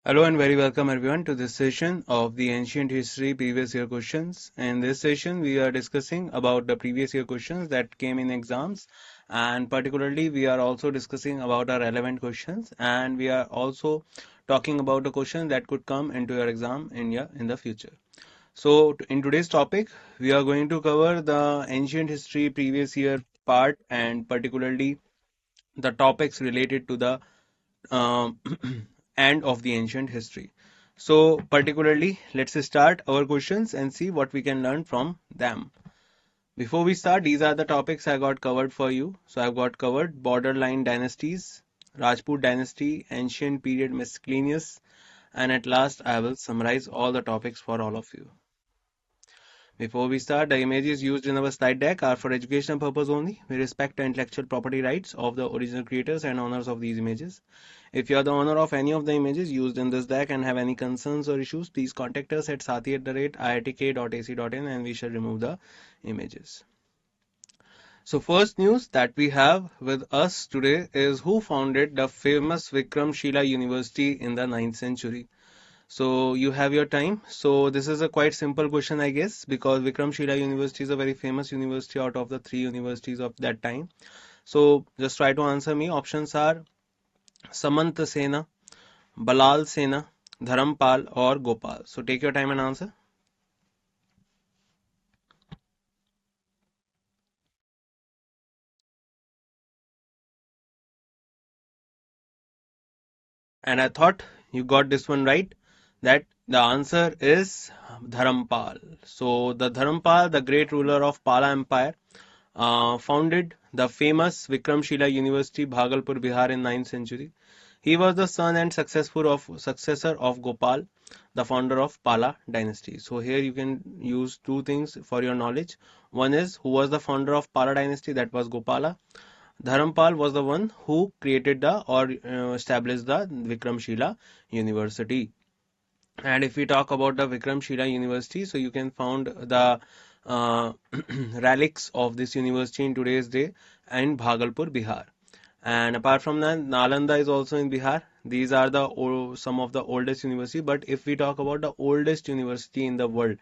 Hello and very welcome everyone to this session of the Ancient History Previous Year Questions. In this session, we are discussing about the previous year questions that came in exams, and particularly we are also discussing about our relevant questions, and we are also talking about the questions that could come into your exam in the future. So in today's topic, we are going to cover the Ancient History Previous Year part, and particularly the topics related to the um, and of the ancient history. So, particularly, let's start our questions and see what we can learn from them. Before we start, these are the topics I got covered for you. So, I've got covered borderline dynasties, Rajput dynasty, ancient period miscellaneous, and at last, I will summarize all the topics for all of you. Before we start, the images used in our slide deck are for educational purpose only. We respect the intellectual property rights of the original creators and owners of these images. If you are the owner of any of the images used in this deck and have any concerns or issues, please contact us at sathee@iitk.ac.in and we shall remove the images. So first news that we have with us today is who founded the famous Vikramshila University in the 9th century. So you have your time. So this is a quite simple question, I guess, because Vikramshila University is a very famous university out of the three universities of that time. So just try to answer me. Options are Samanta Sena, Balal Sena, Dharampal or Gopal. So take your time and answer. And I thought you got this one right, that the answer is Dharampal. So the Dharampal, the great ruler of Pala Empire, founded the famous Vikramshila University, Bhagalpur, Bihar in 9th century. He was the son and successor of Gopal, the founder of Pala dynasty. So here you can use two things for your knowledge. One is who was the founder of Pala dynasty, that was Gopala. Dharampal was the one who created the or established the Vikramshila University. And if we talk about the Vikramshila University, so you can find the uh, relics of this university in today's day in Bhagalpur, Bihar. And apart from that, Nalanda is also in Bihar. These are the some of the oldest university. But if we talk about the oldest university in the world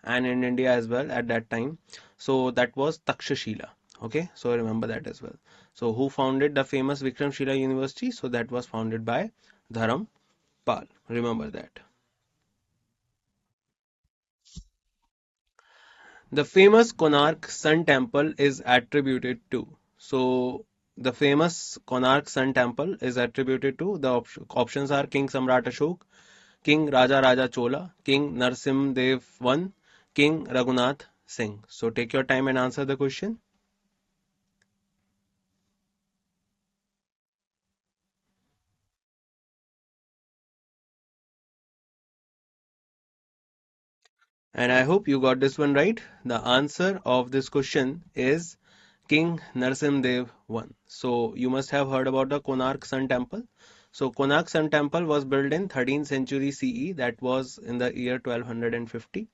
and in India as well at that time, so that was Takshashila. Okay, so remember that as well. So who founded the famous Vikramshila University? So that was founded by Dharam Pal. Remember that. The famous Konark Sun Temple is attributed to. So the famous Konark Sun Temple is attributed to the options are King Samrat Ashok, King Raja Raja Chola, King Narsim Dev I, King Raghunath Singh. So take your time and answer the question. And I hope you got this one right. The answer of this question is King Narsim Dev I. So you must have heard about the Konark Sun Temple. So Konark Sun Temple was built in 13th century CE, that was in the year 1250.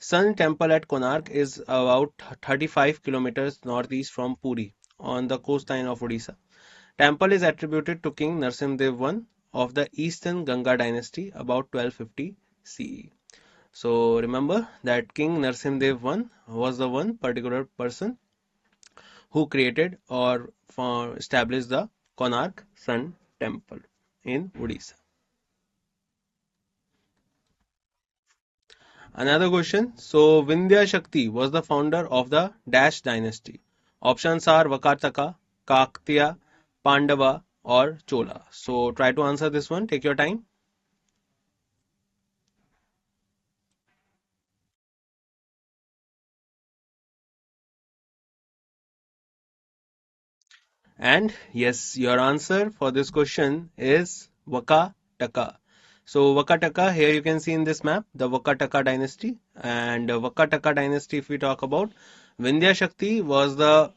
Sun Temple at Konark is about 35 kilometers northeast from Puri on the coastline of Odisha. Temple is attributed to King Narsimdev I of the Eastern Ganga dynasty about 1250 CE. So remember that King Narsimdev I was the one particular person who created or established the Konark Sun Temple in Odisha. Another question. So Vindhya Shakti was the founder of the Dash dynasty. Options are Vakataka, Kaktiya, Pandava or Chola. So try to answer this one. Take your time. And yes, your answer for this question is Vakataka. So Vakataka, here you can see in this map the Vakataka dynasty. And Vakataka dynasty, if we talk about, Vindhya Shakti was the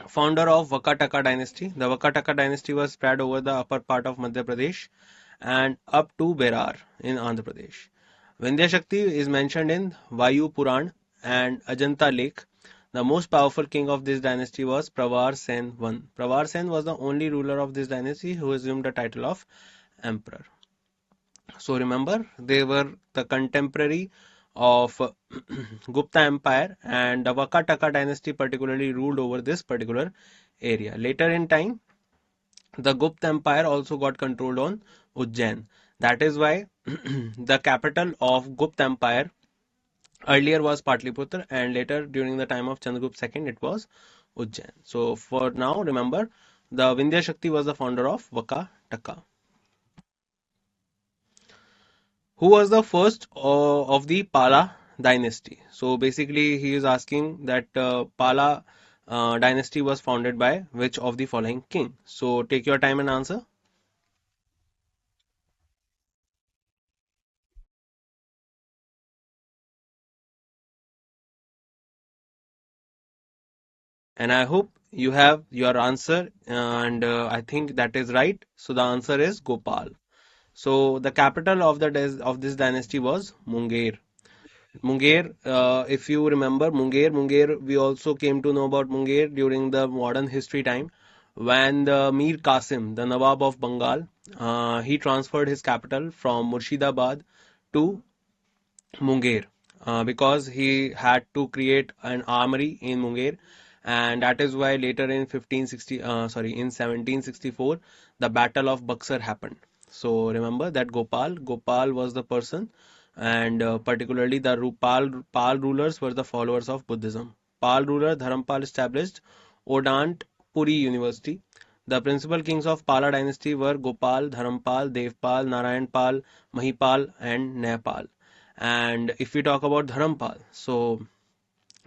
founder of Vakataka dynasty. The Vakataka dynasty was spread over the upper part of Madhya Pradesh and up to Berar in Andhra Pradesh. Vindhya Shakti is mentioned in Vayu Puran and Ajanta Lake. The most powerful king of this dynasty was Pravar Sen I. Pravar Sen was the only ruler of this dynasty who assumed the title of emperor. So remember, they were the contemporary of Gupta Empire, and the Vakataka dynasty particularly ruled over this particular area. Later in time, the Gupta Empire also got controlled on Ujjain. That is why the capital of Gupta Empire earlier was Patliputra, and later during the time of Chandragupta II it was Ujjain. So for now, remember, the Vindhya Shakti was the founder of Vakataka. Who was the first of the Pala dynasty? So basically, he is asking that Pala dynasty was founded by which of the following king? So take your time and answer. And I hope you have your answer, and I think that is right. So the answer is Gopal. So the capital of of this dynasty was Munger. Munger, if you remember Munger, we also came to know about Munger during the modern history time when the Mir Qasim, the Nawab of Bengal, he transferred his capital from Murshidabad to Munger because he had to create an armory in Munger, and that is why later in 1764 the Battle of Buxar happened. So remember that Gopal was the person, and particularly the Pal rulers were the followers of Buddhism. Pal ruler Dharampal established Odant Puri University. The principal kings of Pala dynasty were Gopal, Dharampal, Devpal, Narayanpal, Mahipal, and Nepal. And if we talk about Dharampal, so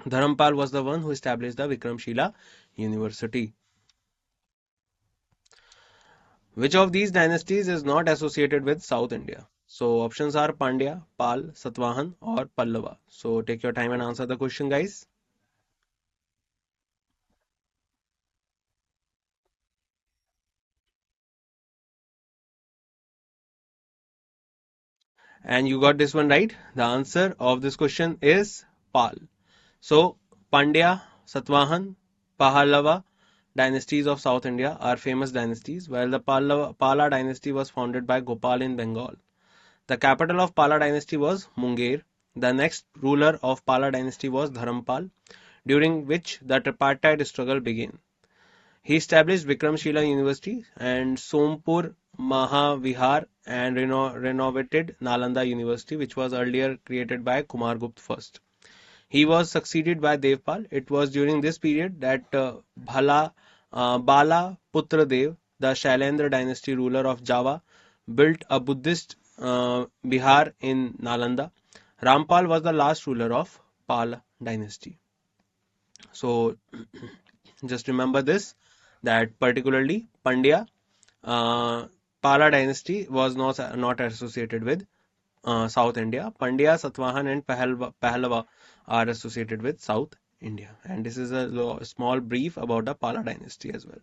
Dharampal was the one who established the Vikramshila University. Which of these dynasties is not associated with South India? So options are Pandya, Pal, Satvahan, or Pallava. So take your time and answer the question, guys. And you got this one right. The answer of this question is Pal. So Pandya, Satvahan, Pahallava dynasties of South India are famous dynasties, while the Pala dynasty was founded by Gopal in Bengal. The capital of Pala dynasty was Munger. The next ruler of Pala dynasty was Dharampal, during which the tripartite struggle began. He established Vikramshila University and Sompur Mahavihar and renovated Nalanda University, which was earlier created by Kumargupta first. He was succeeded by Devpal. It was during this period that Bala Putra Dev, the Shailendra dynasty ruler of Java, built a Buddhist Bihar in Nalanda. Rampal was the last ruler of Pal dynasty. So just remember this, that particularly Pandya Pala dynasty was not associated with South India. Pandya, Satvahan, and Pahallava are associated with South India. And this is a small brief about the Pala dynasty as well.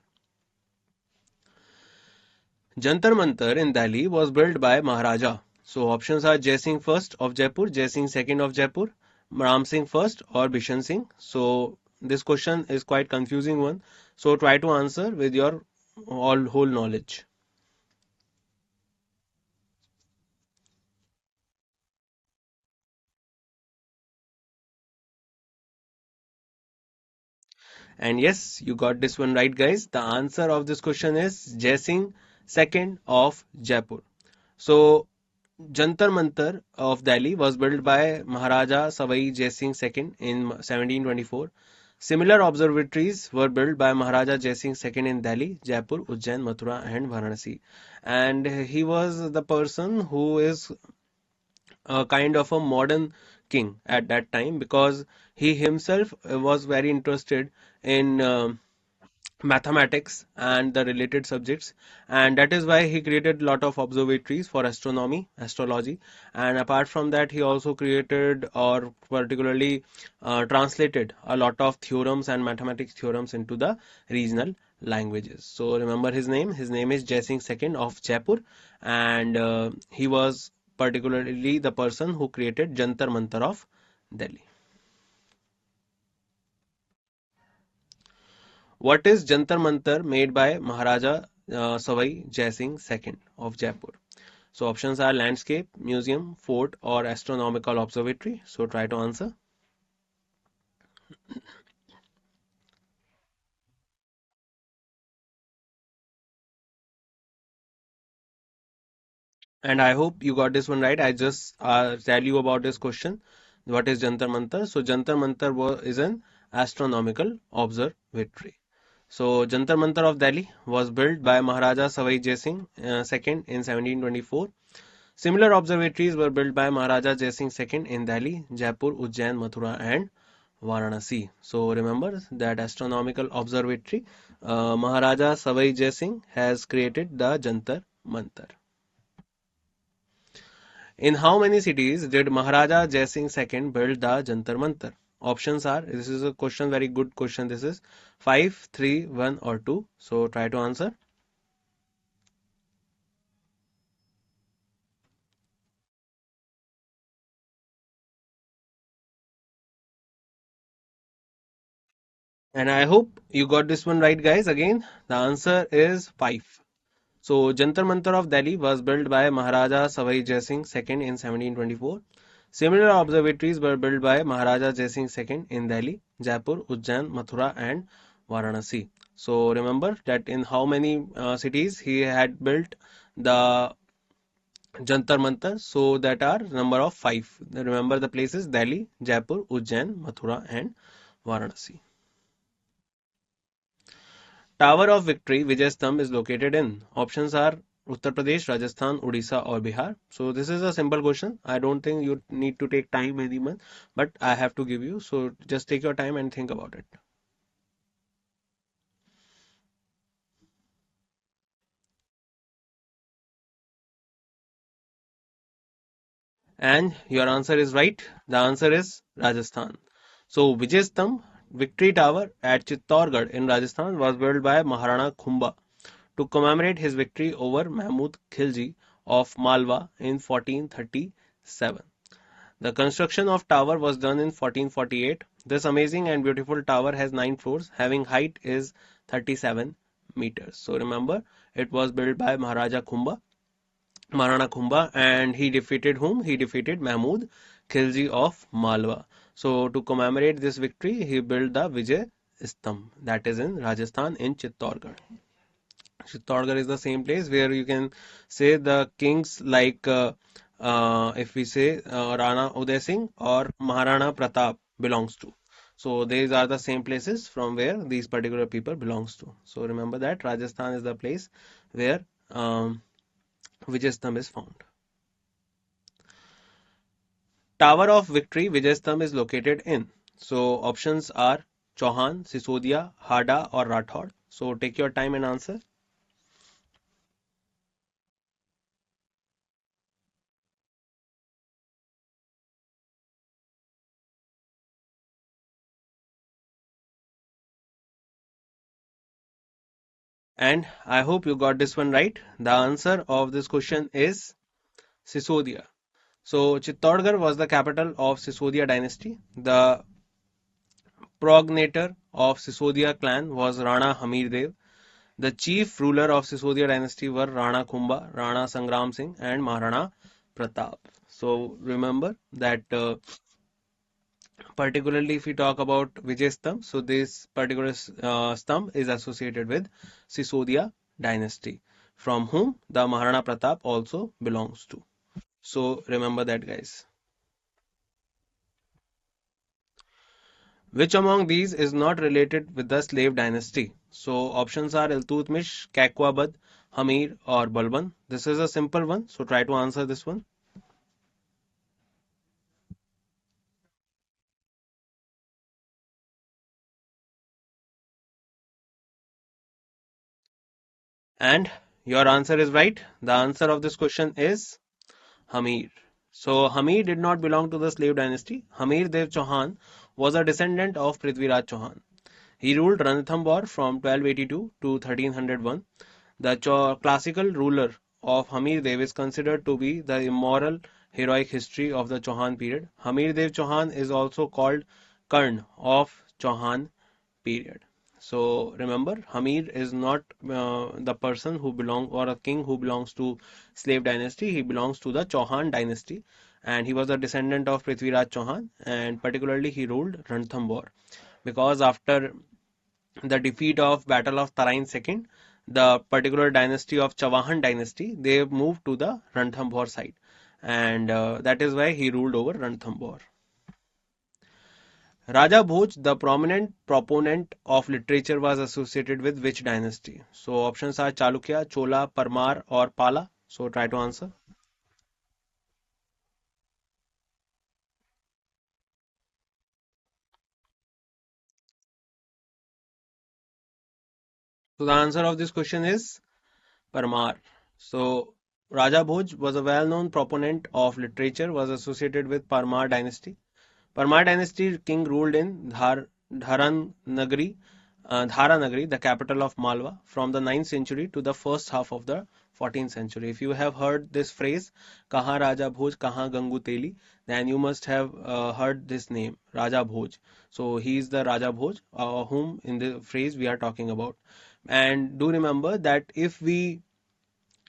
Jantar Mantar in Delhi was built by Maharaja. So options are Jai Singh first of Jaipur, Jai Singh second of Jaipur, Ram Singh first, or Bishan Singh. So this question is quite confusing one. So try to answer with your all whole knowledge. And yes, you got this one right, guys. The answer of this question is Jai Singh second of Jaipur. So Jantar Mantar of Delhi was built by Maharaja Savai Jai Singh II in 1724. Similar observatories were built by Maharaja Jai Singh II in Delhi, Jaipur, Ujjain, Mathura, and Varanasi. And he was the person who is a kind of a modern king at that time because he himself was very interested in mathematics and the related subjects, and that is why he created a lot of observatories for astronomy, astrology, and apart from that he also created or particularly translated a lot of theorems and mathematics theorems into the regional languages. So remember his name is Jai Singh II of Jaipur, and he was particularly the person who created Jantar Mantar of Delhi. What is Jantar Mantar made by Maharaja Savai Jai Singh II of Jaipur? So options are landscape, museum, fort, or astronomical observatory. So try to answer. And I hope you got this one right. I just tell you about this question. What is Jantar Mantar? So Jantar Mantar is an astronomical observatory. So Jantar Mantar of Delhi was built by Maharaja Savai Jai Singh II in 1724. Similar observatories were built by Maharaja Jai Singh II in Delhi, Jaipur, Ujjain, Mathura, and Varanasi. So remember that astronomical observatory, Maharaja Savai Jai Singh has created the Jantar Mantar. In how many cities did Maharaja Jai Singh II build the Jantar Mantar? Options are, this is a question, very good question. This is 5, 3, 1, or 2. So try to answer. And I hope you got this one right, guys. Again, the answer is 5. So Jantar Mantar of Delhi was built by Maharaja Savai Jai Singh II in 1724. Similar observatories were built by Maharaja Jai Singh II in Delhi, Jaipur, Ujjain, Mathura, and Varanasi. So remember that in how many cities he had built the Jantar Mantar. So that are number of 5. Remember the places: Delhi, Jaipur, Ujjain, Mathura, and Varanasi. Tower of Victory, Vijayastham, is located in. Options are Uttar Pradesh, Rajasthan, Odisha, or Bihar. So this is a simple question. I don't think you need to take time any month, but I have to give you. So just take your time and think about it. And your answer is right. The answer is Rajasthan. So Vijayastham Victory Tower at Chittorgarh in Rajasthan was built by Maharana Khumba to commemorate his victory over Mahmud Khilji of Malwa in 1437. The construction of tower was done in 1448. This amazing and beautiful tower has 9 floors, having height is 37 meters. So remember, it was built by Maharana Khumba, and he defeated whom? He defeated Mahmud Khilji of Malwa. So to commemorate this victory, he built the Vijay Stamp, that is in Rajasthan in Chittorgarh. Chittorgarh is the same place where you can say the kings like if we say Rana Uday Singh or Maharana Pratap belongs to. So these are the same places from where these particular people belongs to. So remember that Rajasthan is the place where Vijayastham is found. Tower of Victory, Vijayastham, is located in. So options are Chauhan, Sisodia, Hada, or Rathod. So take your time and answer. And I hope you got this one right. The answer of this question is Sisodia. So Chittorgarh was the capital of Sisodia dynasty. The progenitor of Sisodia clan was Rana Hamir Dev. The chief ruler of Sisodia dynasty were Rana Kumbha, Rana Sangram Singh, and Maharana Pratap. So remember that particularly if we talk about Vijay Stamp, so this particular stamp is associated with Sisodia dynasty, from whom the Maharana Pratap also belongs to. So remember that, guys. Which among these is not related with the slave dynasty? So options are Iltutmish, Kakwabad, Hamir, or Balban. This is a simple one, so try to answer this one. And your answer is right. The answer of this question is Hamir. So Hamir did not belong to the slave dynasty. Hamir Dev Chauhan was a descendant of Prithviraj Chauhan. He ruled Ranthambore from 1282 to 1301. The classical ruler of Hamir Dev is considered to be the immoral heroic history of the Chauhan period. Hamir Dev Chauhan is also called Karn of Chauhan period. So remember, Hamir is not the person who belong or a king who belongs to slave dynasty. He belongs to the Chauhan dynasty, and he was a descendant of Prithviraj Chauhan, and particularly he ruled Ranthambore. Because after the defeat of Battle of Tarain II, the particular dynasty of Chauhan dynasty, they moved to the Ranthambore side, and that is why he ruled over Ranthambore. Raja Bhoj, the prominent proponent of literature, was associated with which dynasty? So options are Chalukya, Chola, Parmar, or Pala. So try to answer. So the answer of this question is Parmar. So Raja Bhoj was a well-known proponent of literature, was associated with Parmar dynasty. Parmar dynasty king ruled in Dharan Nagari, Dhara Nagari, the capital of Malwa, from the 9th century to the first half of the 14th century. If you have heard this phrase, Kaha Raja Bhoj, Kaha Gangu Teli, then you must have heard this name, Raja Bhoj. So he is the Raja Bhoj, whom in the phrase we are talking about. And do remember that if we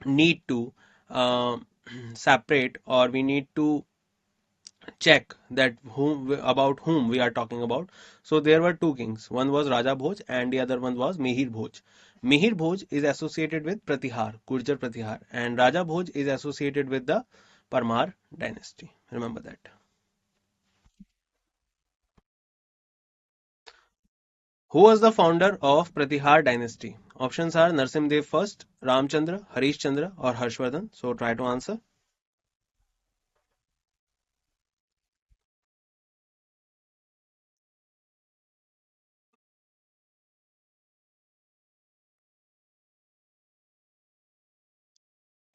need to uh, separate or we need to check that whom we are talking about. So there were two kings. One was Raja Bhoj and the other one was Mihir Bhoj. Mihir Bhoj is associated with Pratihar, Gurjar Pratihar, and Raja Bhoj is associated with the Parmar dynasty. Remember that. Who was the founder of Pratihar dynasty? Options are Narsimdev first, Ramchandra, Harish Chandra, or Harshvardhan. So try to answer.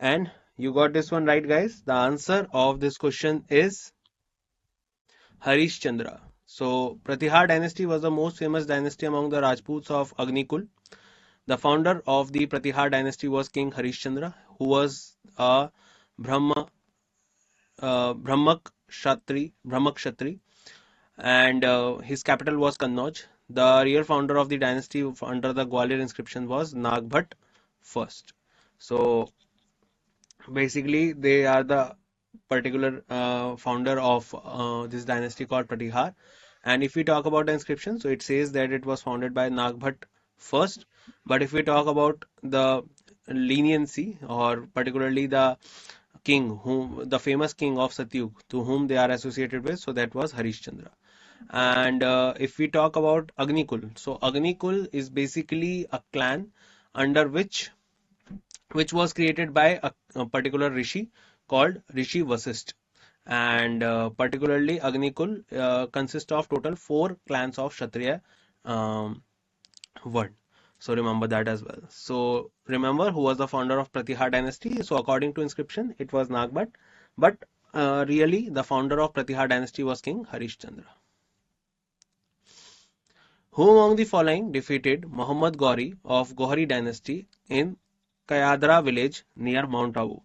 And you got this one right, guys. The answer of this question is Harish Chandra. So, Pratihar dynasty was the most famous dynasty among the Rajputs of Agnikul. The founder of the Pratihar dynasty was King Harish Chandra, who was a Brahma, Brahmak Kshatri, and his capital was Kannauj. The real founder of the dynasty under the Gwalior inscription was Nagbhat first. So, basically, they are the particular founder of this dynasty called Pratihar. And if we talk about the inscription, so it says that it was founded by Nagbhat first. But if we talk about the leniency or particularly the king, whom the famous king of Satyug, to whom they are associated with, so that was Harishchandra. And if we talk about Agnikul, so Agnikul is basically a clan under which was created by a particular rishi called Rishi Vasist. And particularly Agnikul consists of total four clans of Kshatriya um, Vard. So remember that as well. So remember who was the founder of Pratihar dynasty. So according to inscription, it was Nagbhat, but really the founder of Pratihar dynasty was King Harishchandra. Who among the following defeated Muhammad Ghori of Gohri dynasty in Kayadra village near Mount Abu?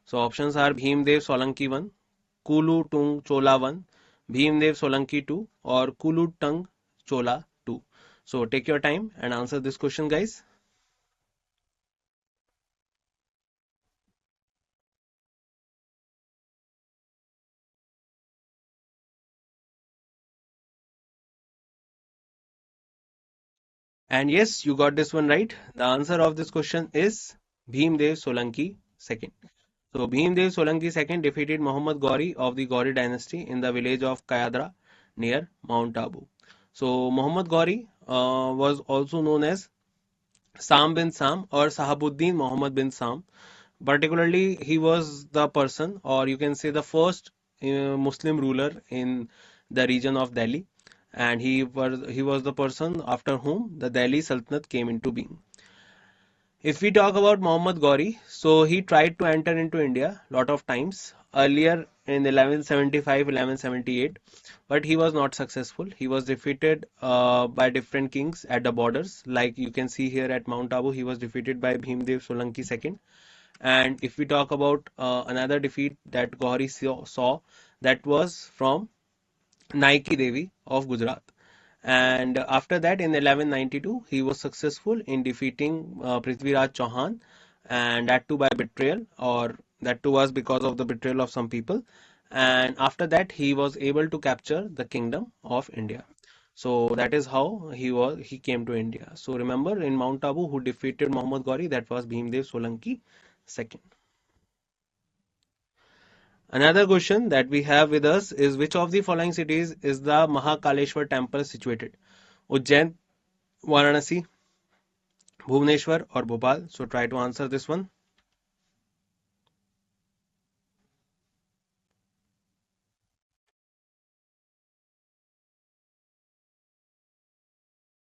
So options are Bhimdev Solanki 1, Kulu Tung Chola 1, Bhimdev Solanki 2, or Kulu Tung Chola 2. So take your time and answer this question, guys. And yes, you got this one right. The answer of this question is Bhimdev Solanki second. So Bhimdev Solanki second defeated Muhammad Ghori of the Ghori dynasty in the village of Kayadra near Mount Abu. So Muhammad Ghori was also known as Sam bin Sam or Sahabuddin Muhammad bin Sam. Particularly, he was the person, or you can say the first Muslim ruler in the region of Delhi, and he was the person after whom the Delhi Sultanate came into being. If we talk about Muhammad Ghori, so he tried to enter into India lot of times earlier in 1175, 1178, but he was not successful. He was defeated by different kings at the borders. Like you can see here at Mount Abu, he was defeated by Bhimdev Solanki II. And if we talk about another defeat that Gauri saw, that was from Naiki Devi of Gujarat. And after that, in 1192, he was successful in defeating Prithviraj Chauhan, and that too by betrayal, or that too was because of the betrayal of some people. And after that, he was able to capture the kingdom of India. So that is how he came to India. So remember, in Mount Abu, who defeated Muhammad Ghori, that was Bhimdev Solanki second. Another question that we have with us is, which of the following cities is the Mahakaleshwar temple situated? Ujjain, Varanasi, Bhubaneswar or Bhopal? So try to answer this one.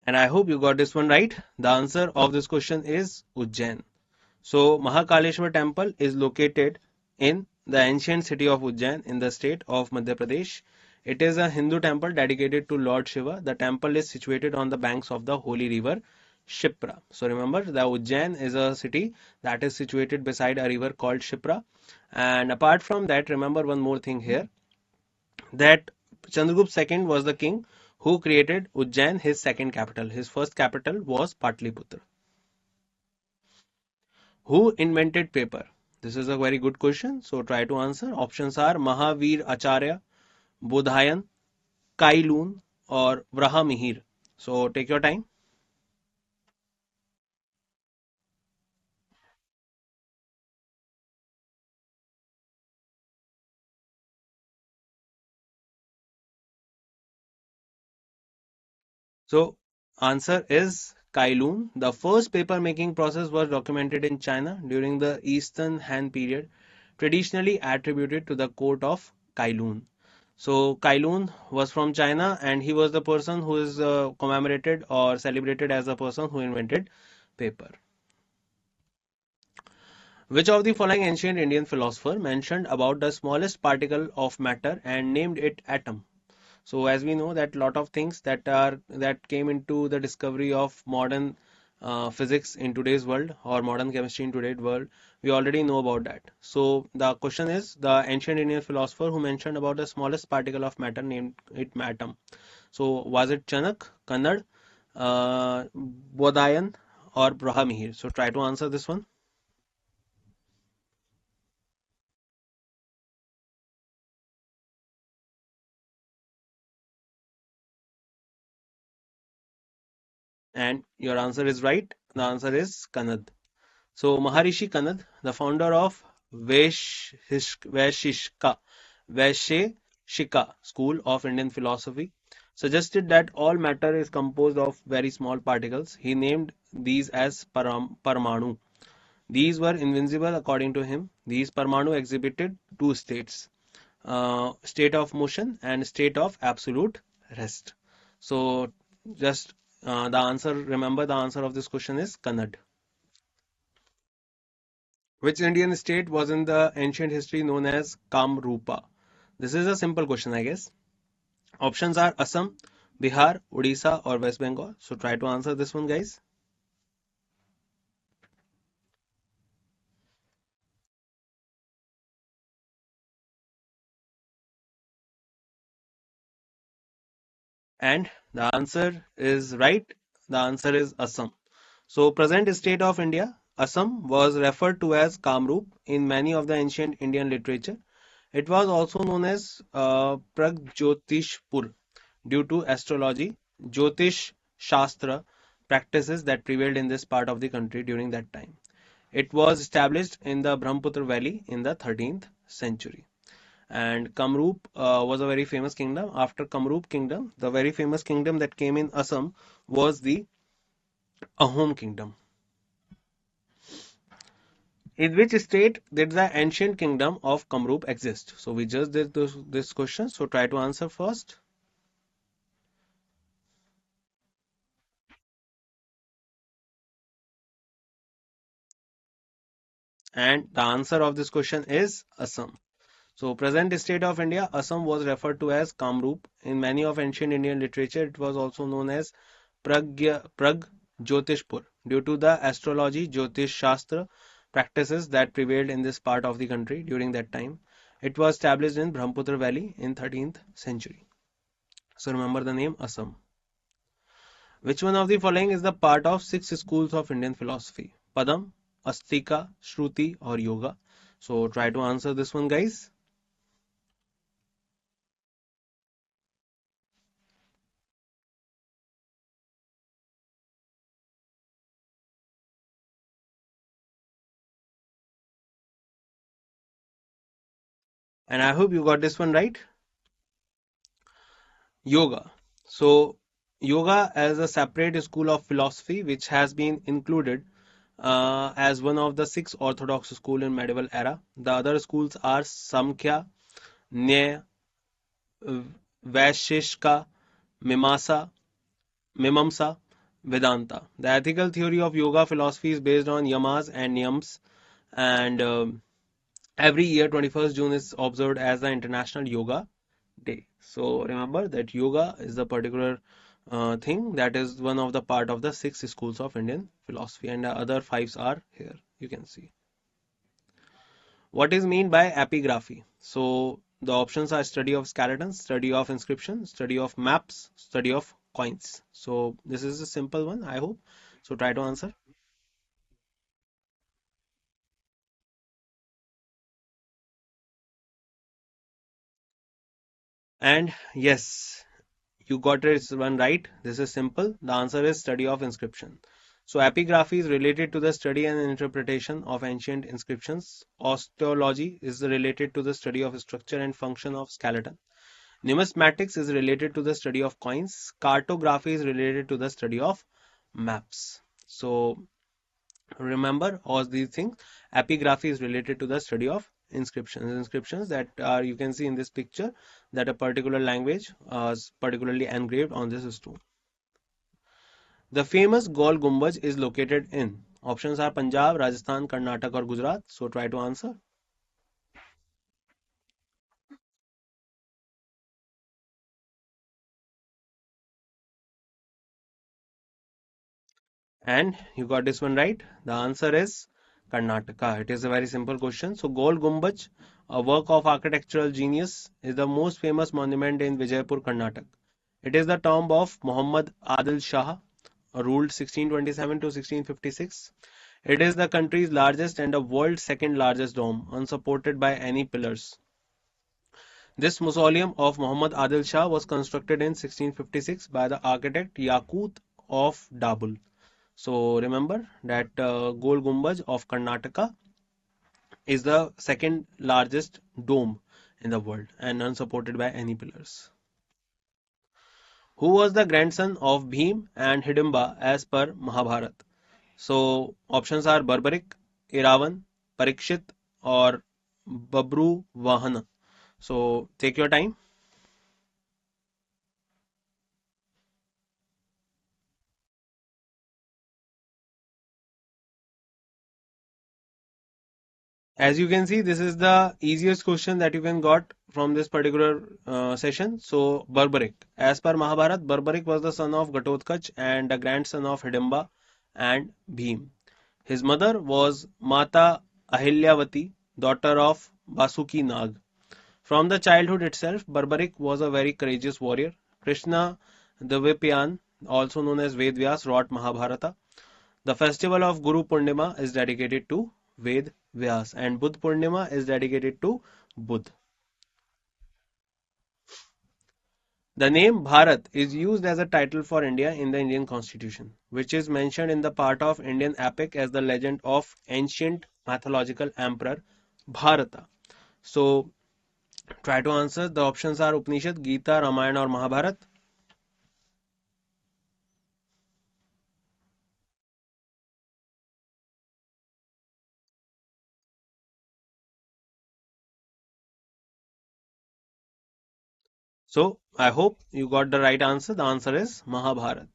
And I hope you got this one right. The answer of this question is Ujjain. So Mahakaleshwar temple is located in the ancient city of Ujjain in the state of Madhya Pradesh. It is a Hindu temple dedicated to Lord Shiva. The temple is situated on the banks of the holy river Shipra. So remember, the Ujjain is a city that is situated beside a river called Shipra. And apart from that, remember one more thing here, that Chandragupta II was the king who created Ujjain, his second capital. His first capital was Patliputra. Who invented paper? This is a very good question. So try to answer. Options are Mahavir Acharya, Bodhayan, Kailun, or Vrahamihir. So take your time. So answer is Kailun. The first paper making process was documented in China during the Eastern Han period, traditionally attributed to the court of Kailun. So Kailun was from China, and he was the person who is commemorated or celebrated as the person who invented paper. Which of the following ancient Indian philosopher mentioned about the smallest particle of matter and named it atom? So as we know that lot of things that came into the discovery of modern physics in today's world, or modern chemistry in today's world, we already know about that. So the question is, the ancient Indian philosopher who mentioned about the smallest particle of matter named it atom. So was it Chanak, Kannad, Bodhayan, or Brahamihir? So try to answer this one. And your answer is right. The answer is Kannad. So Maharishi Kanad, the founder of Vaisheshika school of Indian philosophy, suggested that all matter is composed of very small particles. He named these as Parmanu. These were invincible according to him. These Parmanu exhibited two states, state of motion and state of absolute rest. So just remember the answer of this question is Kannad. Which Indian state was in the ancient history known as Kamrupa? This is a simple question, I guess. Options are Assam, Bihar, Odisha, or West Bengal. So try to answer this one, guys. And the answer is right. The answer is Assam. So, present state of India, Assam was referred to as Kamrup in many of the ancient Indian literature. It was also known as Pragjotishpur due to astrology, Jyotish Shastra practices that prevailed in this part of the country during that time. It was established in the Brahmaputra Valley in the 13th century. And Kamrup was a very famous kingdom. After Kamrup kingdom, the very famous kingdom that came in Assam was the Ahom kingdom. In which state did the ancient kingdom of Kamrup exist? So we just did this question. So try to answer first. And the answer of this question is Assam. So present state of India, Assam was referred to as Kamrup. In many of ancient Indian literature, it was also known as Pragjotishpur due to the astrology Jyotish Shastra practices that prevailed in this part of the country during that time. It was established in Brahmaputra Valley in 13th century. So remember the name Assam. Which one of the following is the part of six schools of Indian philosophy? Padam, Astika, Shruti, or Yoga? So try to answer this one, guys. And I hope you got this one right. Yoga. So, yoga as a separate school of philosophy which has been included as one of the six orthodox schools in medieval era. The other schools are Samkhya, Nyaya, Vaisheshika, Mimamsa, Mimamsa, Vedanta. The ethical theory of yoga philosophy is based on yamas and niyams, and every year 21st June is observed as the International Yoga Day. So remember that yoga is the particular thing that is one of the part of the six schools of Indian philosophy, and the other fives are here. You can see. What is mean by epigraphy? So the options are study of skeletons, study of inscription, study of maps, study of coins. So this is a simple one, I hope. So try to answer. And yes, you got it one right. This is simple. The answer is study of inscription. So epigraphy is related to the study and interpretation of ancient inscriptions. Osteology is related to the study of structure and function of skeleton. Numismatics is related to the study of coins. Cartography is related to the study of maps. So remember all these things. Epigraphy is related to the study of inscriptions. Inscriptions that are you can see in this picture that a particular language is particularly engraved on this stone. The famous Gol Gumbaj is located in. Options are Punjab, Rajasthan, Karnataka, or Gujarat. So try to answer. And you got this one right. The answer is Karnataka. It is a very simple question. So, Gol Gumbaj, a work of architectural genius, is the most famous monument in Vijaypur, Karnataka. It is the tomb of Muhammad Adil Shah, ruled 1627 to 1656. It is the country's largest and the world's second largest dome, unsupported by any pillars. This mausoleum of Muhammad Adil Shah was constructed in 1656 by the architect Yaqut of Dabul. So remember that Gol Gumbaj of Karnataka is the second largest dome in the world and unsupported by any pillars. Who was the grandson of Bhim and Hidimba as per Mahabharata? So options are Barbarik, Iravan, Parikshit, or Babru Vahana. So take your time. As you can see, this is the easiest question that you can got from this particular session. So, Barbarik. As per Mahabharat, Barbarik was the son of Ghatotkach and the grandson of Hidimba and Bhim. His mother was Mata Ahilyavati, daughter of Basuki Nag. From the childhood itself, Barbarik was a very courageous warrior. Krishna Dvipyan, also known as Vedvyas, wrote Mahabharata. The festival of Guru Purnima is dedicated to Ved Vyas and Budh Purnima is dedicated to Budh. The name Bharat is used as a title for India in the Indian Constitution, which is mentioned in the part of Indian epic as the legend of ancient mythological emperor Bharata. So try to answer. The options are Upanishad, Gita, Ramayana or Mahabharat. So I hope you got the right answer. The answer is Mahabharat.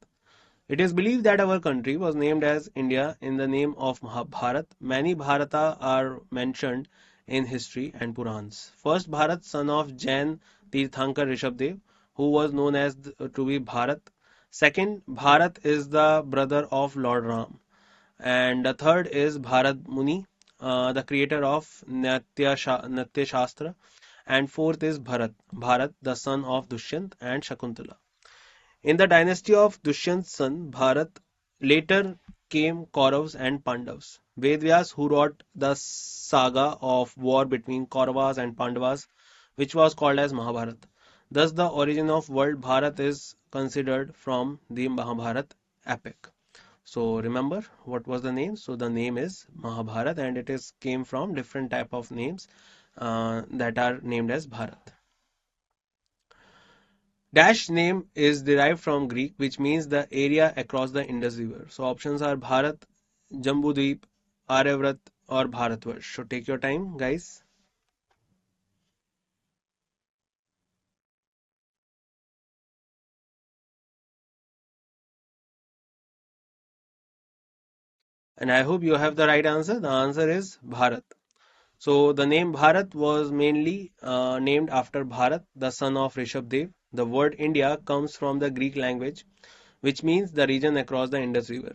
It is believed that our country was named as India in the name of Mahabharat. Many Bharata are mentioned in history and Purans. First Bharat, son of Jain Tirthankar Rishabdev, who was known as to be Bharat. Second, Bharat is the brother of Lord Ram. And the third is Bharat Muni, the creator of Natya Shastra. And fourth is Bharat, the son of Dushyant and Shakuntala. In the dynasty of Dushyant's son Bharat, later came Kauravas and Pandavas. Vedvyas, who wrote the saga of war between Kauravas and Pandavas, which was called as Mahabharata. Thus, the origin of word Bharat is considered from the Mahabharata epic. So remember what was the name? So the name is Mahabharata, and it is came from different type of names that are named as Bharat. Dash name is derived from Greek, which means the area across the Indus River. So options are Bharat, Jambudweep, Aryavrat, or Bharatvarsh. So take your time, guys. And I hope you have the right answer. The answer is Bharat. So the name Bharat was mainly named after Bharat, the son of Rishabdev. The word India comes from the Greek language, which means the region across the Indus River.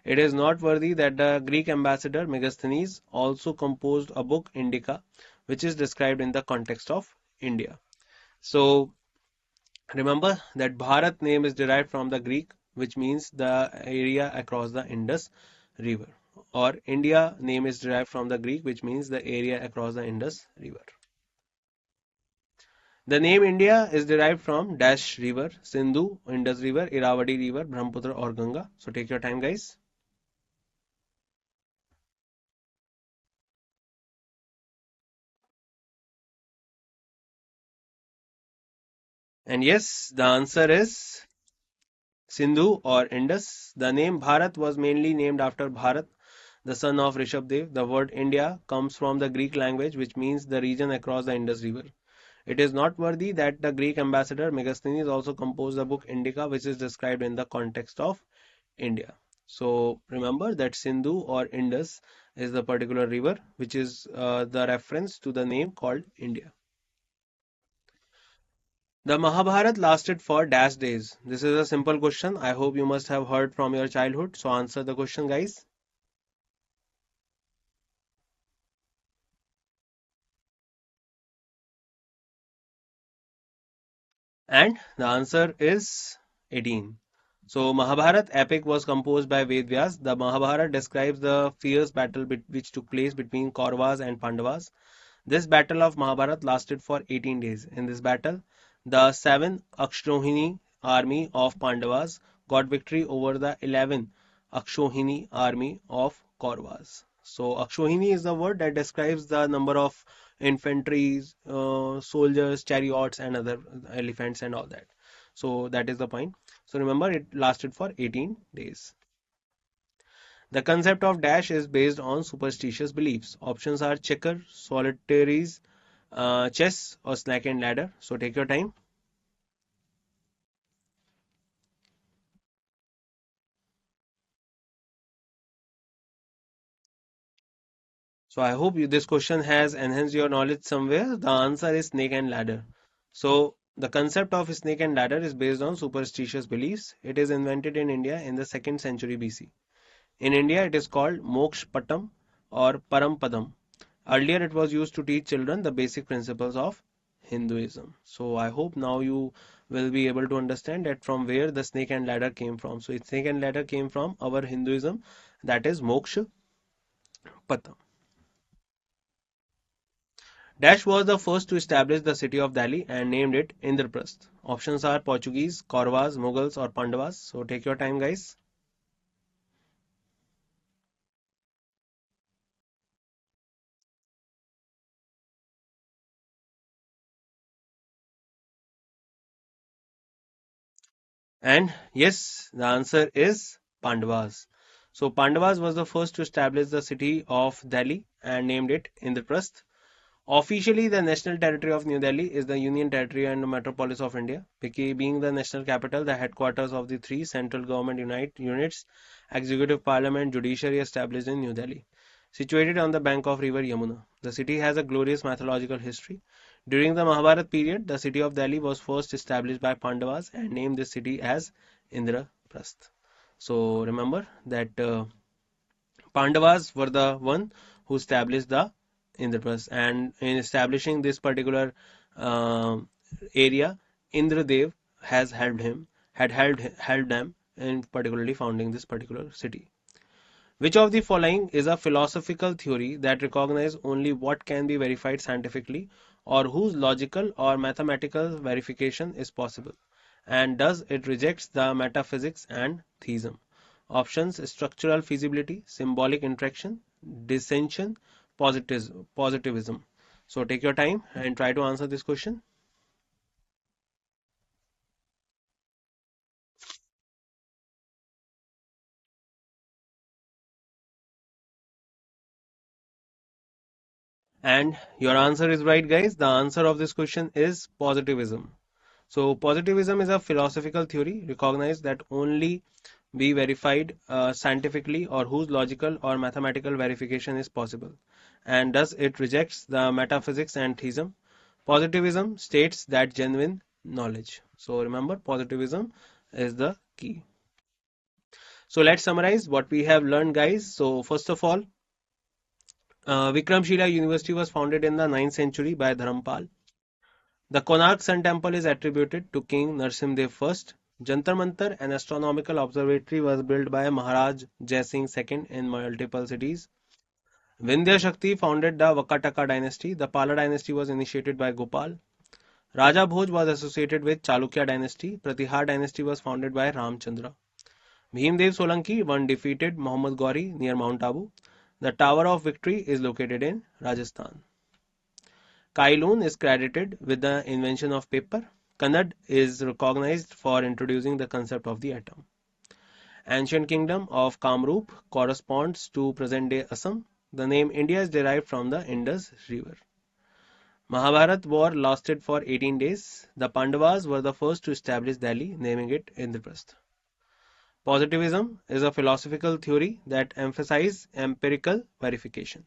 It is noteworthy that the Greek ambassador Megasthenes also composed a book, Indica, which is described in the context of India. So remember that Bharat name is derived from the Greek, which means the area across the Indus River. Or India name is derived from the Greek, which means the area across the Indus River. The name India is derived from Dash River, Sindhu, Indus River, Irrawaddy River, Brahmaputra or Ganga. So take your time, guys. And yes, the answer is Sindhu or Indus. The name Bharat was mainly named after Bharat, the son of Rishabdev. The word India comes from the Greek language, which means the region across the Indus River. It is noteworthy that the Greek ambassador Megasthenes also composed the book Indica, which is described in the context of India. So remember that Sindhu or Indus is the particular river, which is the reference to the name called India. The Mahabharata lasted for dash days. This is a simple question. I hope you must have heard from your childhood. So answer the question, guys. And the answer is 18. So Mahabharata epic was composed by Vedvyas. The Mahabharata describes the fierce battle which took place between Kauravas and Pandavas. This battle of Mahabharata lasted for 18 days. In this battle, the 7 Akshohini army of Pandavas got victory over the 11 Akshohini army of Kauravas. So Akshohini is the word that describes the number of infantry, soldiers, chariots, and other elephants and all that. So that is the point. So remember, it lasted for 18 days. The concept of dash is based on superstitious beliefs. Options are checker, solitaires, chess, or snake and ladder. So take your time. So I hope this question has enhanced your knowledge somewhere. The answer is snake and ladder. So the concept of snake and ladder is based on superstitious beliefs. It is invented in India in the 2nd century BC. In India, it is called Moksha Patam or Parampadam. Earlier, it was used to teach children the basic principles of Hinduism. So I hope now you will be able to understand that from where the snake and ladder came from. So snake and ladder came from our Hinduism, that is Moksha Patam. Dash was the first to establish the city of Delhi and named it Indraprasth. Options are Portuguese, Kauravas, Mughals, or Pandavas. So take your time, guys. And yes, the answer is Pandavas. So Pandavas was the first to establish the city of Delhi and named it Indraprasth. Officially, the national territory of New Delhi is the Union Territory and the Metropolis of India, being the national capital, the headquarters of the three central government units, executive, parliament, judiciary established in New Delhi. Situated on the bank of river Yamuna, the city has a glorious mythological history. During the Mahabharata period, the city of Delhi was first established by Pandavas and named this city as Indraprasth. So remember that Pandavas were the one who established the Indraprasth, and in establishing this particular uh, area, Indradev has helped him, had helped them in particularly founding this particular city. Which of the following is a philosophical theory that recognizes only what can be verified scientifically or whose logical or mathematical verification is possible? And does it rejects the metaphysics and theism? Options: structural feasibility, symbolic interaction, dissension, positivism. So take your time and try to answer this question. And your answer is right, guys. The answer of this question is positivism. So, positivism is a philosophical theory recognized that only be verified scientifically or whose logical or mathematical verification is possible. And thus, it rejects the metaphysics and theism. Positivism states that genuine knowledge. So, remember, positivism is the key. So, let's summarize what we have learned, guys. So, first of all, Vikramshila University was founded in the 9th century by Dharampal. The Konark Sun Temple is attributed to King Narsimdev I. Jantar Mantar, an astronomical observatory, was built by Maharaj Jai Singh II in multiple cities. Vindhya Shakti founded the Vakataka dynasty. The Pala dynasty was initiated by Gopal. Raja Bhoj was associated with Chalukya dynasty. Pratihar dynasty was founded by Ramchandra. Bhimdev Solanki once defeated Muhammad Gauri near Mount Abu. The Tower of Victory is located in Rajasthan. Kailoon is credited with the invention of paper. Kannada is recognized for introducing the concept of the atom. Ancient kingdom of Kamrup corresponds to present-day Assam. The name India is derived from the Indus River. Mahabharat war lasted for 18 days. The Pandavas were the first to establish Delhi, naming it Indraprastha. Positivism is a philosophical theory that emphasizes empirical verification.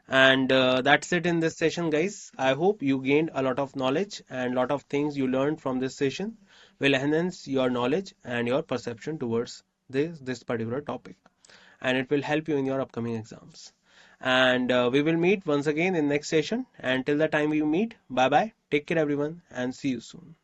And that's it in this session, guys. I hope you gained a lot of knowledge and a lot of things you learned from this session will enhance your knowledge and your perception towards this particular topic. And it will help you in your upcoming exams. And we will meet once again in next session. And till the time we meet, bye bye. Take care, everyone, and see you soon.